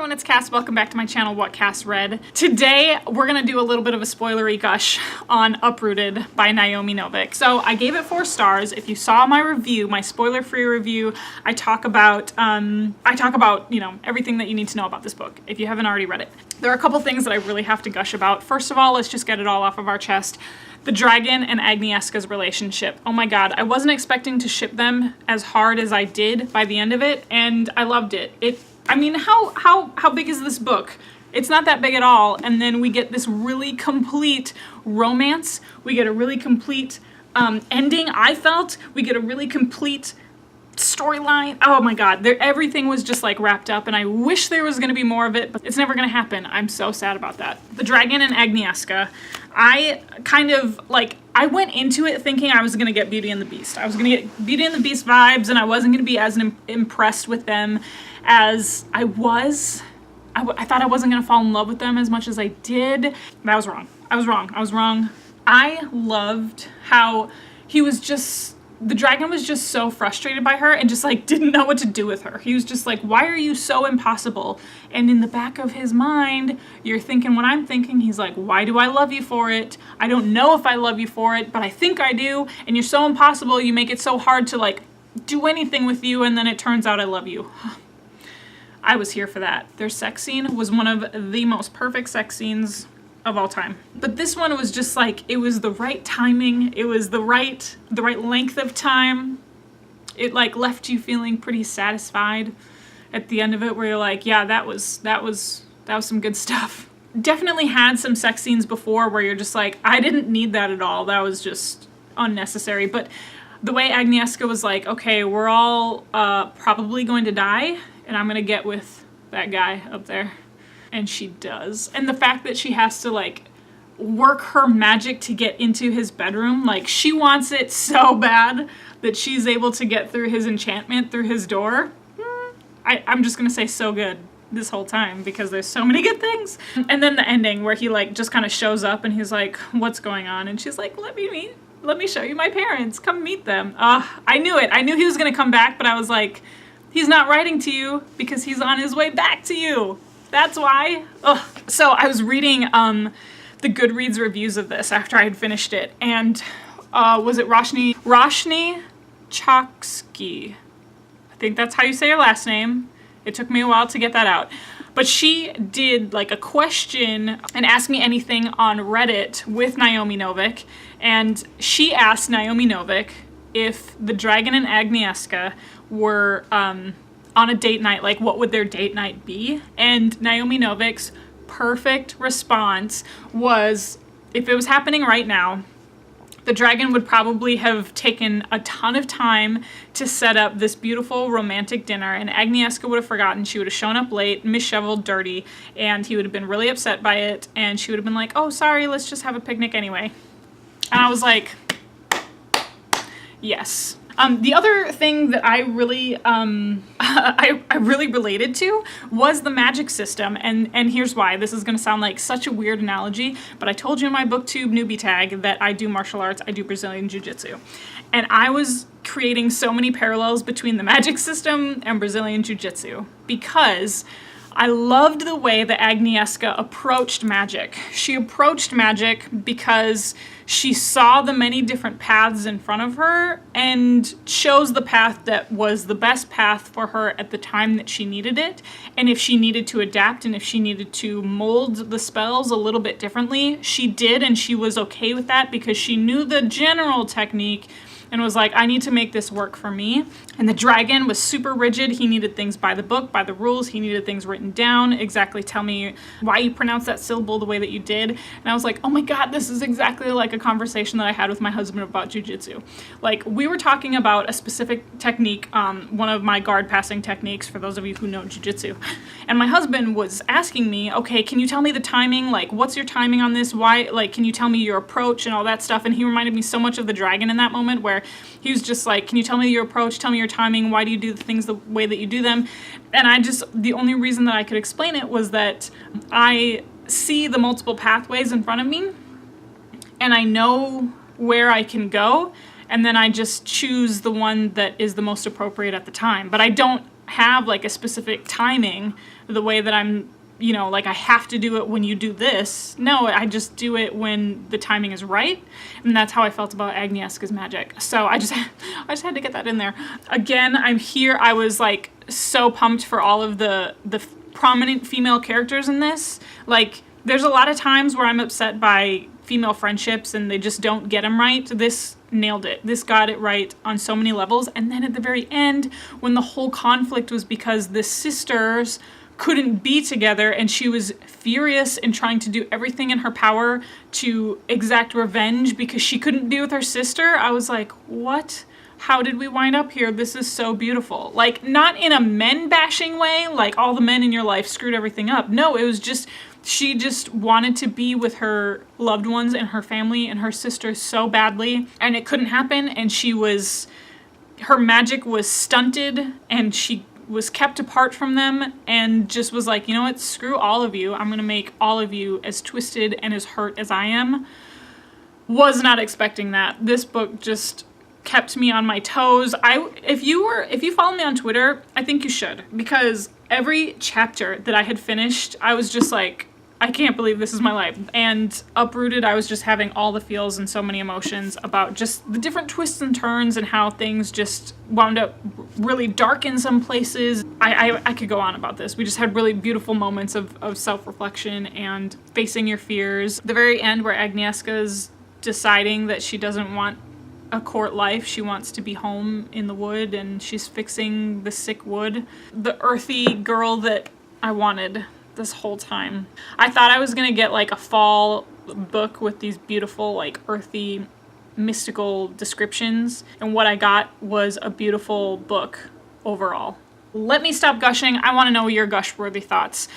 everyone, it's Cass. Welcome back to my channel, What Cass Read. Today, we're gonna do a little bit of a spoilery gush on Uprooted by Naomi Novik. So I gave it 4 stars. If you saw my review, my spoiler-free review, I talk about, you know, everything that you need to know about this book, if you haven't already read it. There are a couple things that I really have to gush about. First of all, let's just get it all off of our chest. The dragon and Agnieszka's relationship. Oh my god, I wasn't expecting to ship them as hard as I did by the end of it, and I loved it. I mean, how big is this book? It's not that big at all, and then we get this really complete romance. We get a really complete ending, I felt. We get a really complete storyline. Oh my god, everything was just like wrapped up, and I wish there was gonna be more of it, but it's never gonna happen. I'm so sad about that. The dragon and Agnieszka, I kind of like, I went into it thinking I was gonna get Beauty and the Beast. I was gonna get Beauty and the Beast vibes, and I wasn't gonna be as impressed with them as I was. I thought I wasn't gonna fall in love with them as much as I did. That was wrong. I was wrong. I loved how he was just, the dragon was just so frustrated by her and just like didn't know what to do with her. He was just like, why are you so impossible? And in the back of his mind, you're thinking what I'm thinking. He's like, why do I love you for it? I don't know if I love you for it, but I think I do. And you're so impossible. You make it so hard to like do anything with you. And then it turns out I love you. I was here for that. Their sex scene was one of the most perfect sex scenes of all time. But this one was just like, it was the right timing. It was the right length of time. It like left you feeling pretty satisfied at the end of it, where you're like, yeah, that was some good stuff. Definitely had some sex scenes before where you're just like, I didn't need that at all. That was just unnecessary. But the way Agnieszka was like, okay, we're all probably going to die, and I'm gonna get with that guy up there. And she does. And the fact that she has to like work her magic to get into his bedroom, like she wants it so bad that she's able to get through his enchantment through his door. I'm just gonna say so good this whole time because there's so many good things. And then the ending where he like just kind of shows up and he's like, what's going on? And she's like, let me show you my parents. Come meet them. I knew it. I knew he was gonna come back, but I was like, he's not writing to you because he's on his way back to you. That's why. Ugh. So I was reading the Goodreads reviews of this after I had finished it, and was it Roshni Choksky? I think that's how you say her last name. It took me a while to get that out. But she did like a question and asked me anything on Reddit with Naomi Novik, and she asked Naomi Novik if the dragon and Agnieszka were on a date night, like what would their date night be? And Naomi Novik's perfect response was, if it was happening right now, the dragon would probably have taken a ton of time to set up this beautiful romantic dinner, and Agnieszka would have forgotten. She would have shown up late, disheveled, dirty, and he would have been really upset by it, and she would have been like, oh, sorry, let's just have a picnic anyway. And I was like, yes. The other thing that I really, I really related to was the magic system, and here's why. This is going to sound like such a weird analogy, but I told you in my booktube newbie tag that I do martial arts, I do Brazilian Jiu-Jitsu, and I was creating so many parallels between the magic system and Brazilian Jiu-Jitsu because I loved the way that Agnieszka approached magic. She approached magic because she saw the many different paths in front of her and chose the path that was the best path for her at the time that she needed it. And if she needed to adapt and if she needed to mold the spells a little bit differently, she did, and she was okay with that because she knew the general technique and was like, I need to make this work for me. And the dragon was super rigid. He needed things by the book, by the rules. He needed things written down. Exactly, tell me why you pronounce that syllable the way that you did. And I was like, oh my god, this is exactly like a conversation that I had with my husband about jiu-jitsu. Like, we were talking about a specific technique, one of my guard passing techniques, for those of you who know jiu-jitsu. And my husband was asking me, okay, can you tell me the timing? Like, what's your timing on this? Why, like, can you tell me your approach and all that stuff? And he reminded me so much of the dragon in that moment, where he was just like, can you tell me your approach? Tell me your timing. Why do you do the things the way that you do them? And the only reason that I could explain it was that I see the multiple pathways in front of me and I know where I can go, and then I just choose the one that is the most appropriate at the time. But I don't have like a specific timing the way that I'm, you know, like I have to do it when you do this. No, I just do it when the timing is right. And that's how I felt about Agnieszka's magic. So I just had to get that in there. Again, I'm here. I was like so pumped for all of the prominent female characters in this. Like, there's a lot of times where I'm upset by female friendships and they just don't get them right. This nailed it. This got it right on so many levels. And then at the very end, when the whole conflict was because the sisters couldn't be together and she was furious and trying to do everything in her power to exact revenge because she couldn't be with her sister, I was like, what? How did we wind up here? This is so beautiful. Like, not in a men bashing way, like all the men in your life screwed everything up. No, it was just, she just wanted to be with her loved ones and her family and her sister so badly, and it couldn't happen, and her magic was stunted, and she was kept apart from them, and just was like, you know what, screw all of you. I'm gonna make all of you as twisted and as hurt as I am. Was not expecting that. This book just kept me on my toes. If you follow me on Twitter, I think you should, because every chapter that I had finished, I was just like, I can't believe this is my life. And Uprooted, I was just having all the feels and so many emotions about just the different twists and turns and how things just wound up really dark in some places. I could go on about this. We just had really beautiful moments of self-reflection and facing your fears. The very end where Agnieszka's deciding that she doesn't want a court life, she wants to be home in the wood, and she's fixing the sick wood. The earthy girl that I wanted this whole time. I thought I was gonna get like a fall book with these beautiful, like, earthy, mystical descriptions, and what I got was a beautiful book overall. Let me stop gushing. I want to know your gush-worthy thoughts.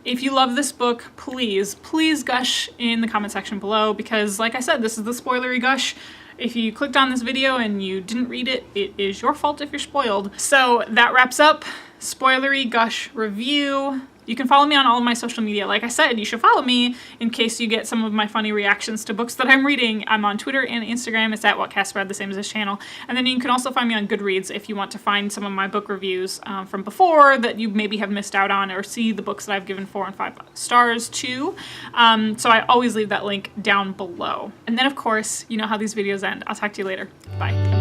If you love this book, please gush in the comment section below, because like I said, this is the spoilery gush. If you clicked on this video and you didn't read it, it is your fault if you're spoiled. So that wraps up spoilery gush review. You can follow me on all of my social media. Like I said, you should follow me in case you get some of my funny reactions to books that I'm reading. I'm on Twitter and Instagram. It's at WhatCastRead, the same as this channel. And then you can also find me on Goodreads if you want to find some of my book reviews from before that you maybe have missed out on, or see the books that I've given 4 and 5 stars to. So I always leave that link down below. And then, of course, you know how these videos end. I'll talk to you later. Bye.